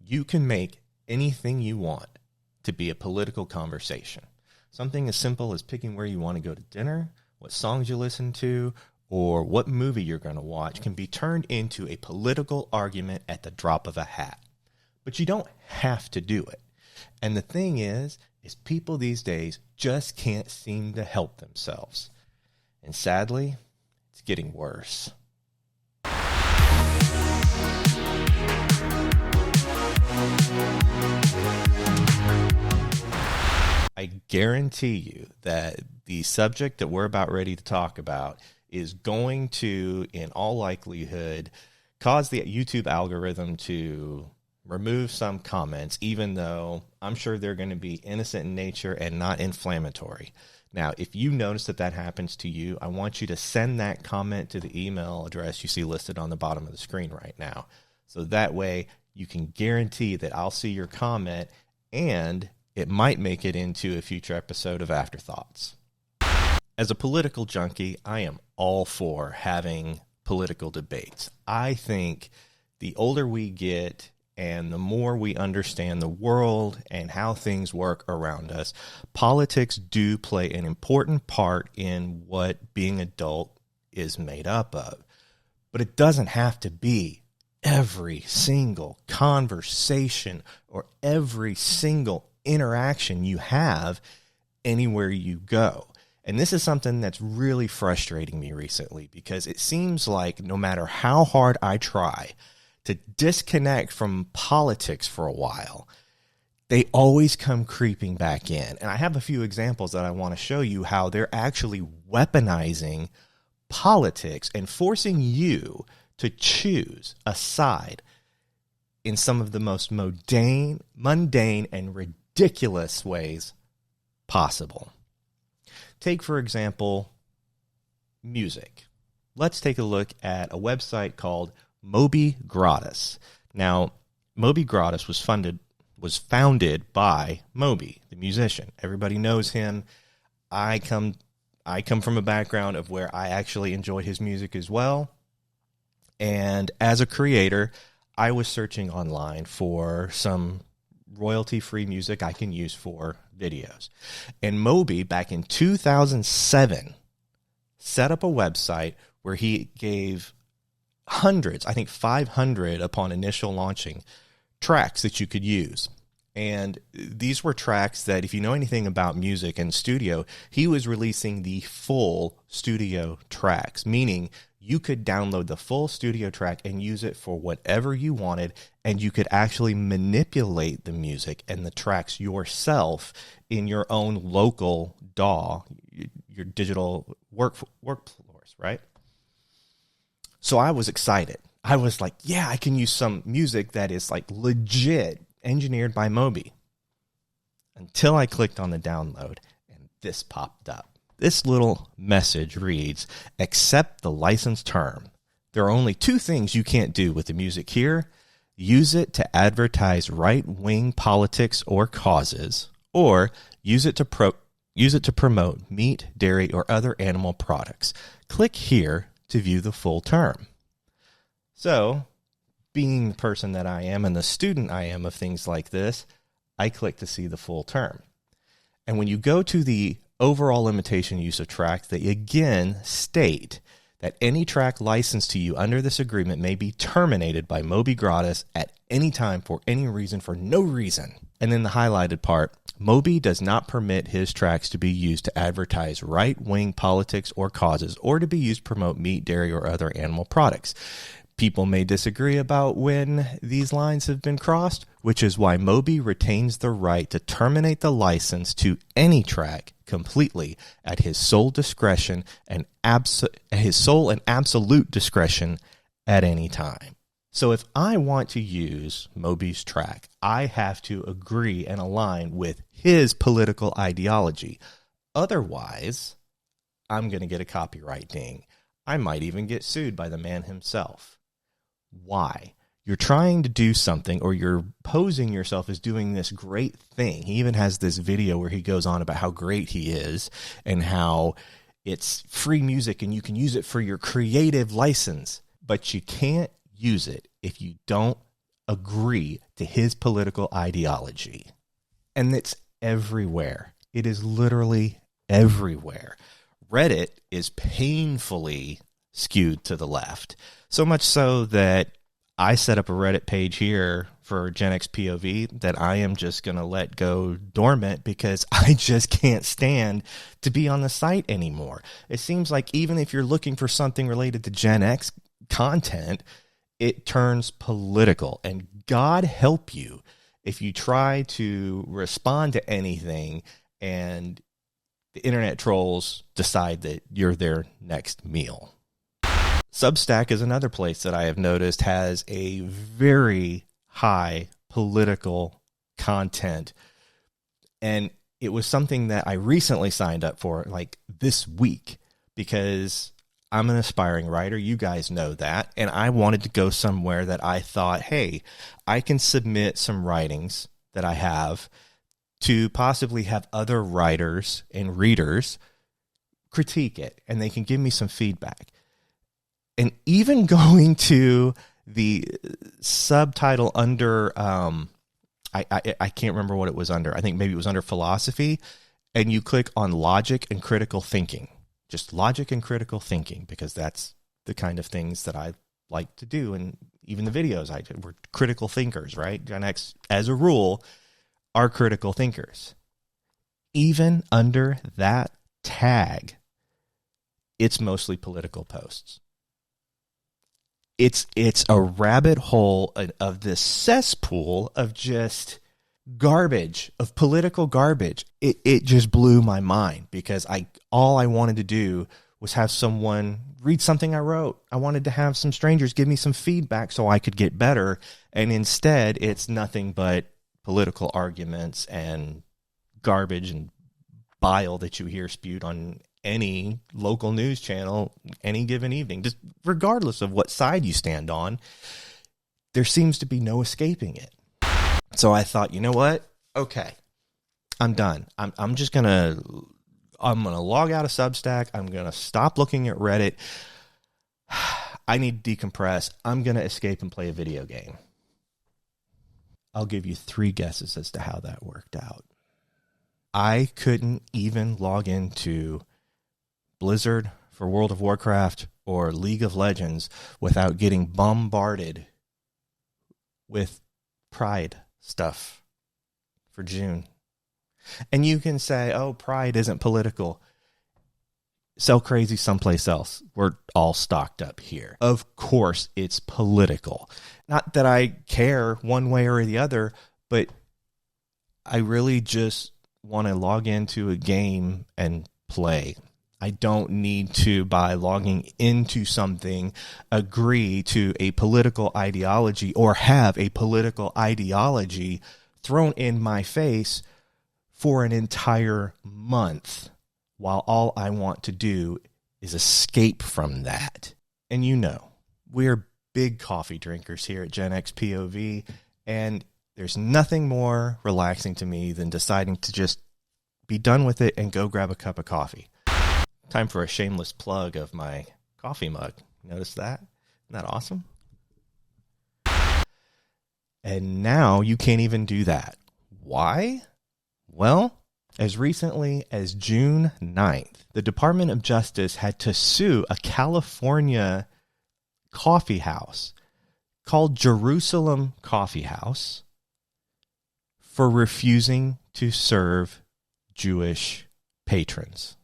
You can make anything you want to be a political conversation. Something as simple as picking where you want to go to dinner, what songs you listen to, or what movie you're going to watch can be turned into a political argument at the drop of a hat. But you don't have to do it. And the thing is people these days just can't seem to help themselves. And sadly, it's getting worse. I guarantee you that the subject that we're about ready to talk about is going to, in all likelihood, cause the YouTube algorithm to remove some comments, even though I'm sure they're going to be innocent in nature and not inflammatory. Now, if you notice that happens to you, I want you to send that comment to the email address you see listed on the bottom of the screen right now. So that way you can guarantee that I'll see your comment and it might make it into a future episode of Afterthoughts. As a political junkie, I am all for having political debates. I think the older we get and the more we understand the world and how things work around us, politics do play an important part in what being adult is made up of. But it doesn't have to be every single conversation or every single interaction you have anywhere you go. And this is something that's really frustrating me recently because it seems like no matter how hard I try to disconnect from politics for a while, they always come creeping back in. And I have a few examples that I want to show you how they're actually weaponizing politics and forcing you to choose a side in some of the most mundane and ridiculous ways possible. Take, for example, music. Let's take a look at a website called Moby Gratis. Now, Moby Gratis was founded by Moby, the musician. Everybody knows him. I come from a background of where I actually enjoy his music as well. And as a creator, I was searching online for some royalty-free music I can use for videos. And Moby, back in 2007, set up a website where he gave hundreds, I think 500 upon initial launching, tracks that you could use. And these were tracks that, if you know anything about music and studio, he was releasing the full studio tracks, meaning you could download the full studio track and use it for whatever you wanted, and you could actually manipulate the music and the tracks yourself in your own local DAW, your digital workforce, right? So I was excited. I was like, yeah, I can use some music that is like legit engineered by Moby. Until I clicked on the download and this popped up. This little message reads, accept the license term. There are only two things you can't do with the music here. Use it to advertise right-wing politics or causes, or use it to promote meat, dairy, or other animal products. Click here to view the full term. So, being the person that I am and the student I am of things like this, I click to see the full term. And when you go to the overall limitation use of track, they again state that any track licensed to you under this agreement may be terminated by Moby Gratis at any time for any reason, for no reason. And then the highlighted part, Moby does not permit his tracks to be used to advertise right-wing politics or causes, or to be used to promote meat, dairy, or other animal products. People may disagree about when these lines have been crossed, which is why Moby retains the right to terminate the license to any track completely at his sole discretion and absolute discretion at any time. So if I want to use Moby's track, I have to agree and align with his political ideology. Otherwise, I'm going to get a copyright ding. I might even get sued by the man himself. Why? You're trying to do something, or you're posing yourself as doing this great thing. He even has this video where he goes on about how great he is and how it's free music and you can use it for your creative license, but you can't use it if you don't agree to his political ideology. And it's everywhere. It is literally everywhere. Reddit is painfully skewed to the left. So much so that I set up a Reddit page here for Gen X POV that I am just going to let go dormant because I just can't stand to be on the site anymore. It seems like even if you're looking for something related to Gen X content, it turns political. And God help you if you try to respond to anything and the internet trolls decide that you're their next meal. Substack is another place that I have noticed has a very high political content. And it was something that I recently signed up for, like this week, because I'm an aspiring writer. You guys know that. And I wanted to go somewhere that I thought, hey, I can submit some writings that I have to possibly have other writers and readers critique it, and they can give me some feedback. And even going to the subtitle under, I can't remember what it was under. I think maybe it was under philosophy. And you click on logic and critical thinking. Just logic and critical thinking, because that's the kind of things that I like to do. And even the videos I did were critical thinkers, right? Gen X, as a rule, are critical thinkers. Even under that tag, it's mostly political posts. It's a rabbit hole of this cesspool of just garbage, of political garbage. It just blew my mind, because all I wanted to do was have someone read something I wrote. I wanted to have some strangers give me some feedback so I could get better. And instead, it's nothing but political arguments and garbage and bile that you hear spewed on any local news channel any given evening. Just regardless of what side you stand on, there seems to be no escaping it. So I thought, you know what? Okay, I'm done. I'm just gonna log out of Substack. I'm gonna stop looking at Reddit. I need to decompress. I'm gonna escape and play a video game. I'll give you 3 guesses as to how that worked out. I couldn't even log into Blizzard for World of Warcraft or League of Legends without getting bombarded with Pride stuff for June. And you can say, oh, Pride isn't political. Sell crazy someplace else. We're all stocked up here. Of course it's political. Not that I care one way or the other, but I really just want to log into a game and play. I don't need to, by logging into something, agree to a political ideology or have a political ideology thrown in my face for an entire month, while all I want to do is escape from that. And you know, we're big coffee drinkers here at Gen X POV, and there's nothing more relaxing to me than deciding to just be done with it and go grab a cup of coffee. Time for a shameless plug of my coffee mug. Notice that? Isn't that awesome? And now you can't even do that. Why? Well, as recently as June 9th, the Department of Justice had to sue a California coffee house called Jerusalem Coffee House for refusing to serve Jewish patrons.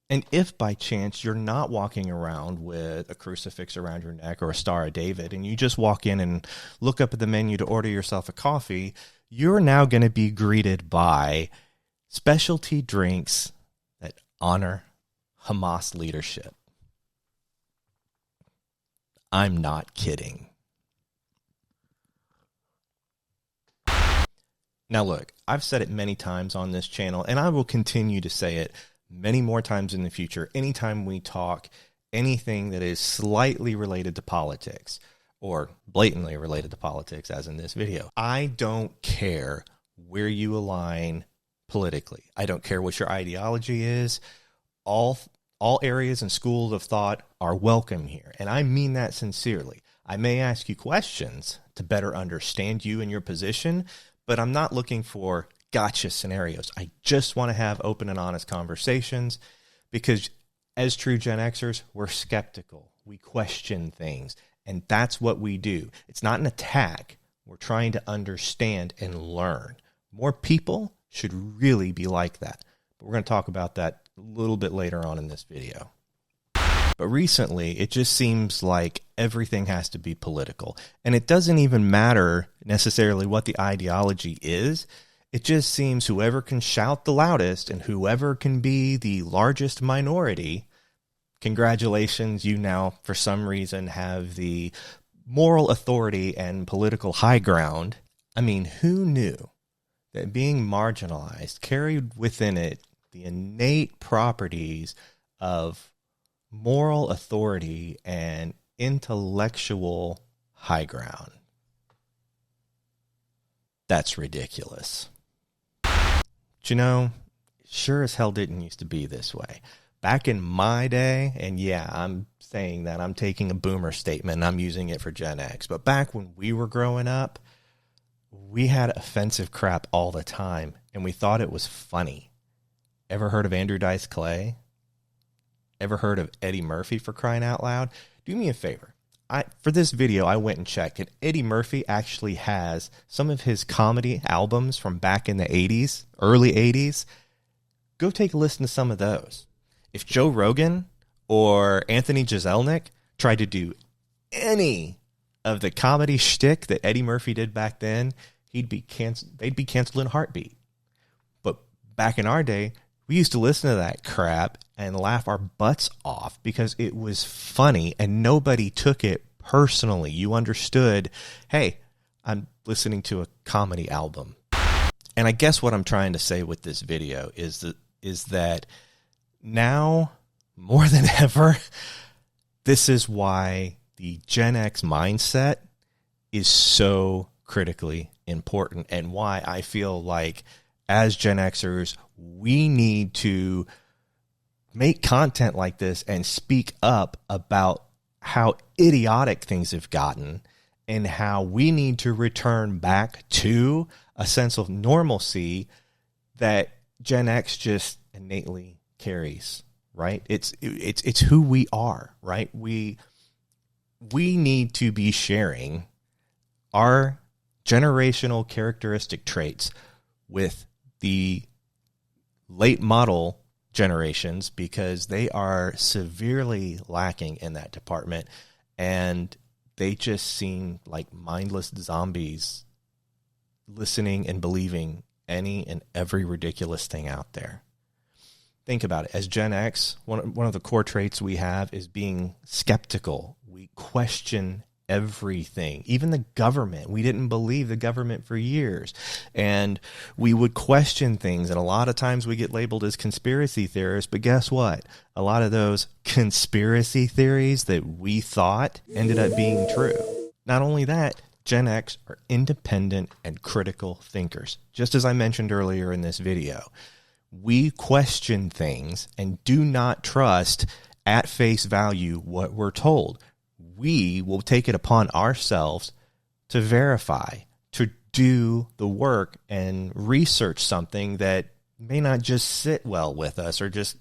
And if by chance you're not walking around with a crucifix around your neck or a Star of David, and you just walk in and look up at the menu to order yourself a coffee, you're now going to be greeted by specialty drinks that honor Hamas leadership. I'm not kidding. Now look, I've said it many times on this channel, and I will continue to say it many more times in the future. Anytime we talk anything that is slightly related to politics, or blatantly related to politics, as in this video, I don't care where you align politically. I don't care what your ideology is. All areas and schools of thought are welcome here, and I mean that sincerely. I may ask you questions to better understand you and your position, but I'm not looking for gotcha scenarios. I just want to have open and honest conversations because as true Gen Xers, we're skeptical. We question things, and that's what we do. It's not an attack. We're trying to understand and learn. More people should really be like that. But we're going to talk about that a little bit later on in this video. But recently, it just seems like everything has to be political. And it doesn't even matter necessarily what the ideology is. It just seems whoever can shout the loudest and whoever can be the largest minority, congratulations, you now, for some reason, have the moral authority and political high ground. I mean, who knew that being marginalized carried within it the innate properties of moral authority and intellectual high ground? That's ridiculous. But you know, sure as hell didn't used to be this way. Back in my day, and yeah, I'm saying that I'm taking a boomer statement and I'm using it for Gen X, but back when we were growing up, we had offensive crap all the time and we thought it was funny. Ever heard of Andrew Dice Clay? Ever heard of Eddie Murphy, for crying out loud? Do me a favor. For this video, I went and checked, and Eddie Murphy actually has some of his comedy albums from back in the 80s, early 80s. Go take a listen to some of those. If Joe Rogan or Anthony Jeselnik tried to do any of the comedy shtick that Eddie Murphy did back then, they'd be canceled in a heartbeat. But back in our day, we used to listen to that crap and laugh our butts off because it was funny and nobody took it personally. You understood, hey, I'm listening to a comedy album. And I guess what I'm trying to say with this video is that now, more than ever, this is why the Gen X mindset is so critically important and why I feel like as Gen Xers, we need to make content like this and speak up about how idiotic things have gotten and how we need to return back to a sense of normalcy that Gen X just innately carries, right? It's who we are, right? We need to be sharing our generational characteristic traits with the late model generations because they are severely lacking in that department and they just seem like mindless zombies listening and believing any and every ridiculous thing out there. Think about it. As Gen X, one of the core traits we have is being skeptical. We question everything, even the government. We didn't believe the government for years, and we would question things, and a lot of times we get labeled as conspiracy theorists, but guess what? A lot of those conspiracy theories that we thought ended up being true. Not only that, Gen X are independent and critical thinkers. Just as I mentioned earlier in this video, we question things and do not trust at face value what we're told. We will take it upon ourselves to verify, to do the work and research something that may not just sit well with us or just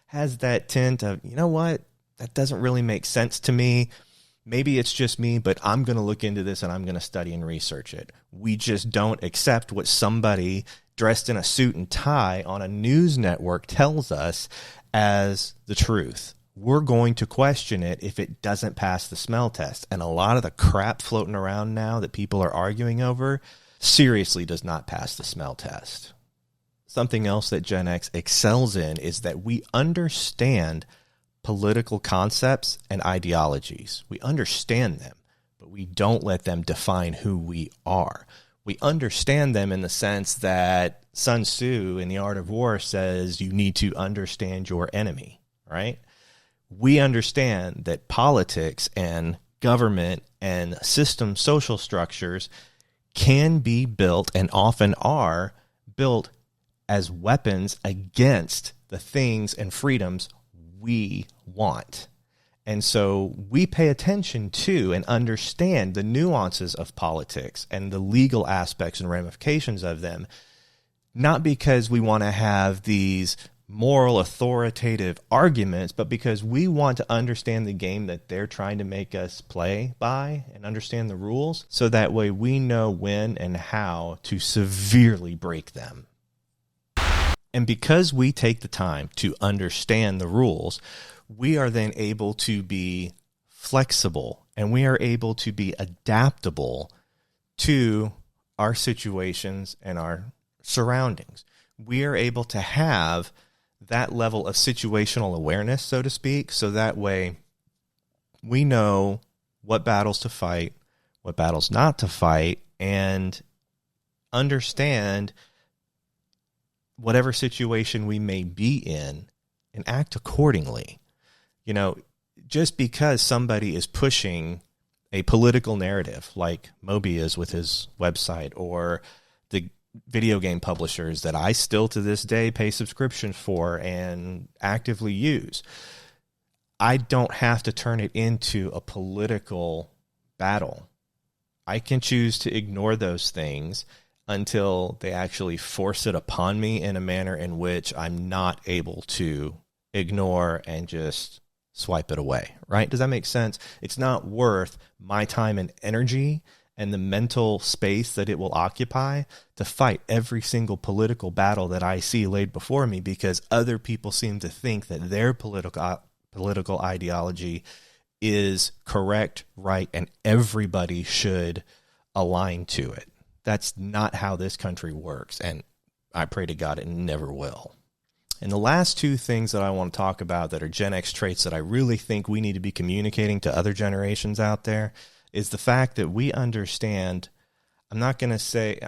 has that tint of, you know what, that doesn't really make sense to me. Maybe it's just me, but I'm going to look into this and I'm going to study and research it. We just don't accept what somebody dressed in a suit and tie on a news network tells us as the truth. We're going to question it if it doesn't pass the smell test. And a lot of the crap floating around now that people are arguing over seriously does not pass the smell test. Something else that Gen X excels in is that we understand political concepts and ideologies. We understand them, but we don't let them define who we are. We understand them in the sense that Sun Tzu in The Art of War says you need to understand your enemy, right? We understand that politics and government and system social structures can be built and often are built as weapons against the things and freedoms we want. And so we pay attention to and understand the nuances of politics and the legal aspects and ramifications of them, not because we want to have these moral authoritative arguments, but because we want to understand the game that they're trying to make us play by and understand the rules, so that way we know when and how to severely break them. And because we take the time to understand the rules, we are then able to be flexible and we are able to be adaptable to our situations and our surroundings. We are able to have that level of situational awareness, so to speak, so that way we know what battles to fight, what battles not to fight, and understand whatever situation we may be in and act accordingly. You know, just because somebody is pushing a political narrative like Moby is with his website, or the video game publishers that I still to this day pay subscriptions for and actively use, I don't have to turn it into a political battle. I can choose to ignore those things until they actually force it upon me in a manner in which I'm not able to ignore and just swipe it away, right? Does that make sense? It's not worth my time and energy and the mental space that it will occupy to fight every single political battle that I see laid before me, because other people seem to think that their political ideology is correct, right, and everybody should align to it. That's not how this country works, and I pray to God it never will. And the last two things that I want to talk about that are Gen X traits that I really think we need to be communicating to other generations out there is the fact that we understand, I'm not going to say,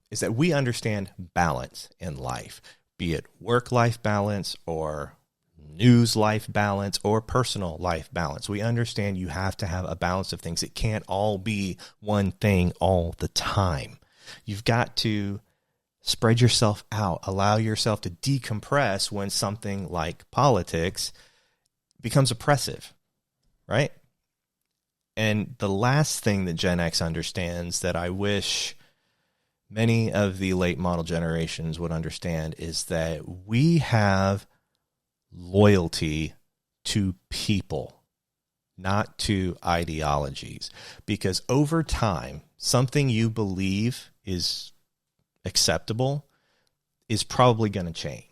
is that we understand balance in life, be it work-life balance or news-life balance or personal life balance. We understand you have to have a balance of things. It can't all be one thing all the time. You've got to spread yourself out, allow yourself to decompress when something like politics becomes oppressive, right? And the last thing that Gen X understands that I wish many of the late model generations would understand is that we have loyalty to people, not to ideologies. Because over time, something you believe is acceptable is probably going to change.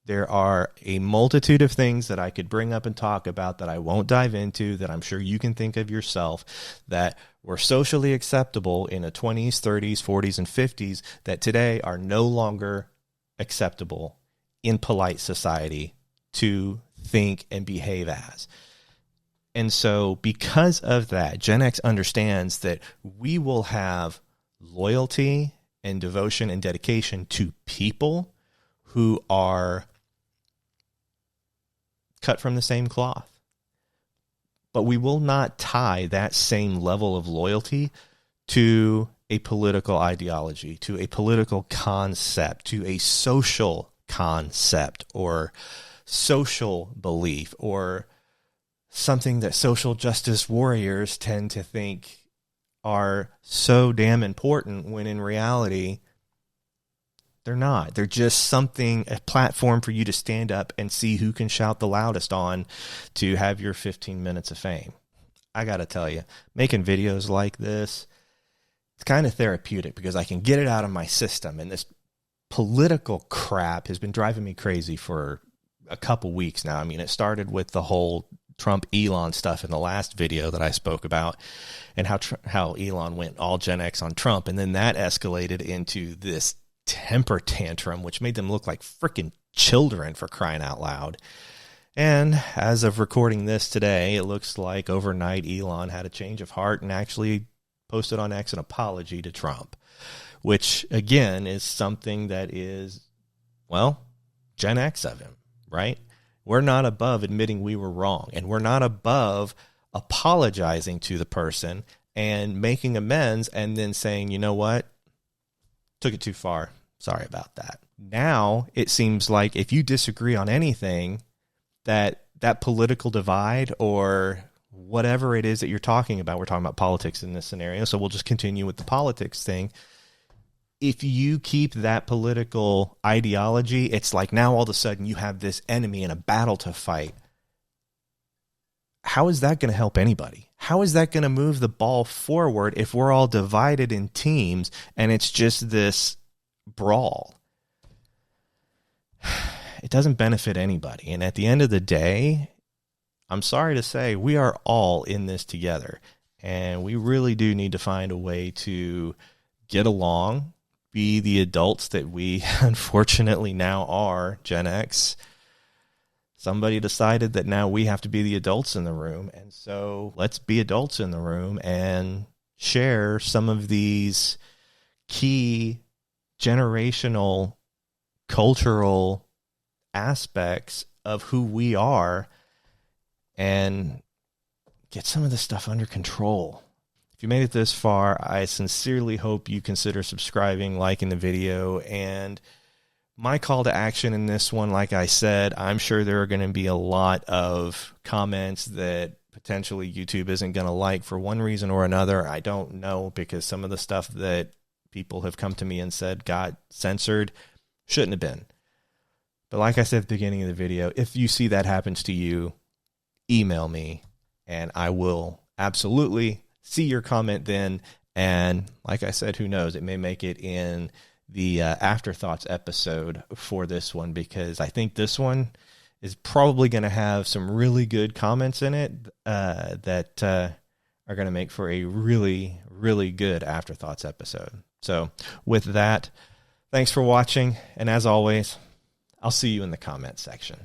There are a multitude of things that I could bring up and talk about that I won't dive into, that I'm sure you can think of yourself, that were socially acceptable in the 20s, 30s, 40s, and 50s that today are no longer acceptable in polite society to think and behave as. And so because of that, Gen X understands that we will have loyalty and devotion and dedication to people who are cut from the same cloth. But we will not tie that same level of loyalty to a political ideology, to a political concept, to a social concept or social belief, or something that social justice warriors tend to think are so damn important, when in reality, they're not. They're just something, a platform for you to stand up and see who can shout the loudest on to have your 15 minutes of fame. I got to tell you, making videos like this, it's kind of therapeutic because I can get it out of my system. And this political crap has been driving me crazy for a couple weeks now. I mean, it started with the whole Trump Elon stuff in the last video that I spoke about, and how Elon went all Gen X on Trump. And then that escalated into this temper tantrum, which made them look like freaking children, for crying out loud. And as of recording this today, it looks like overnight Elon had a change of heart and actually posted on X an apology to Trump, which again is something that is, well, Gen X of him, right? We're not above admitting we were wrong, and we're not above apologizing to the person and making amends and then saying, you know what, took it too far. Sorry about that. Now it seems like if you disagree on anything, that political divide or whatever it is that you're talking about. We're talking about politics in this scenario, so we'll just continue with the politics thing. If you keep that political ideology, it's like now all of a sudden you have this enemy in a battle to fight. How is that going to help anybody? How is that going to move the ball forward if we're all divided in teams and it's just this brawl? It doesn't benefit anybody. And at the end of the day, I'm sorry to say, we are all in this together. And we really do need to find a way to get along, be the adults that we unfortunately now are, Gen X. Somebody decided that now we have to be the adults in the room. And so let's be adults in the room and share some of these key generational, cultural aspects of who we are and get some of this stuff under control. If you made it this far, I sincerely hope you consider subscribing, liking the video, and my call to action in this one, like I said, I'm sure there are going to be a lot of comments that potentially YouTube isn't going to like for one reason or another. I don't know, because some of the stuff that people have come to me and said got censored shouldn't have been. But like I said at the beginning of the video, if you see that happens to you, email me and I will absolutely see your comment then. And like I said, who knows, it may make it in the afterthoughts episode for this one, because I think this one is probably going to have some really good comments in it that are going to make for a really, really good afterthoughts episode. So with that, thanks for watching. And as always, I'll see you in the comment section.